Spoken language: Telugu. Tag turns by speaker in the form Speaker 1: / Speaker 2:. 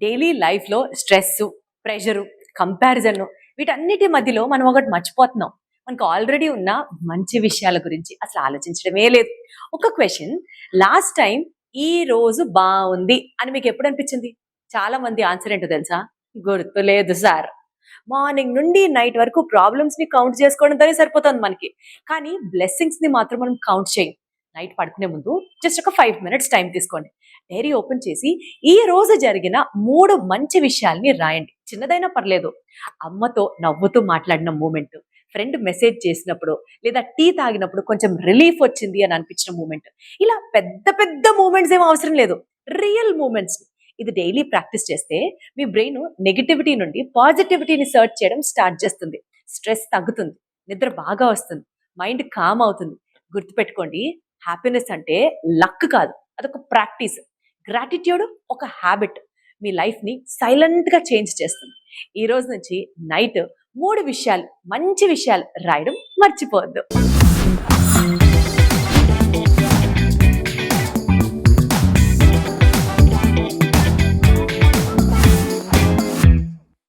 Speaker 1: డైలీ లైఫ్‌లో స్ట్రెస్సు, ప్రెషరు, కంపారిజను వీటన్నిటి మధ్యలో మనం ఒకటి మర్చిపోతున్నాం. మనకు ఆల్రెడీ ఉన్న మంచి విషయాల గురించి అసలు ఆలోచించడమే లేదు. ఒక క్వెషన్ లాస్ట్ టైమ్ ఈ రోజు బావుంది అని మీకెప్పుడు అనిపించింది? చాలా మంది ఆన్సర్ ఏంటో తెలుసా? గుర్తులేదు సార్. మార్నింగ్ నుండి నైట్ వరకు ప్రాబ్లమ్స్‌ని కౌంట్ చేసుకోవడంతోనే సరిపోతుంది మనకి. కానీ బ్లెస్సింగ్స్‌ని మాత్రం మనం కౌంట్ చేయం. నైట్ పడుకునే ముందు జస్ట్ ఒక 5 మినిట్స్ టైం తీసుకోండి. డైరీ ఓపెన్ చేసి ఈ రోజు జరిగిన 3 మంచి విషయాల్ని రాయండి. చిన్నదైనా పర్లేదు. అమ్మతో నవ్వుతూ మాట్లాడిన మూమెంట్, ఫ్రెండ్ మెసేజ్ చేసినప్పుడు, లేదా టీ తాగినప్పుడు కొంచెం రిలీఫ్ వచ్చింది అని అనిపించిన మూమెంట్. ఇలా పెద్ద పెద్ద మూమెంట్స్ ఏం అవసరం లేదు. Real moments. ఇది డైలీ ప్రాక్టీస్ చేస్తే మీ బ్రెయిన్ నెగటివిటీ నుండి పాజిటివిటీని సర్చ్ చేయడం స్టార్ట్ చేస్తుంది. స్ట్రెస్ తగ్గుతుంది. నిద్ర బాగా వస్తుంది. మైండ్ కామ్ అవుతుంది. గుర్తుపెట్టుకోండి, హ్యాపీనెస్ అంటే లక్ కాదు. అదొక ప్రాక్టీస్. గ్రాటిట్యూడ్ ఒక హ్యాబిట్. మీ లైఫ్‌ని సైలెంట్‌గా చేంజ్ చేస్తుంది. ఈ రోజు నుంచి నైట్ 3 విషయాలు, మంచి విషయాలు రాయడం మర్చిపోవద్దు.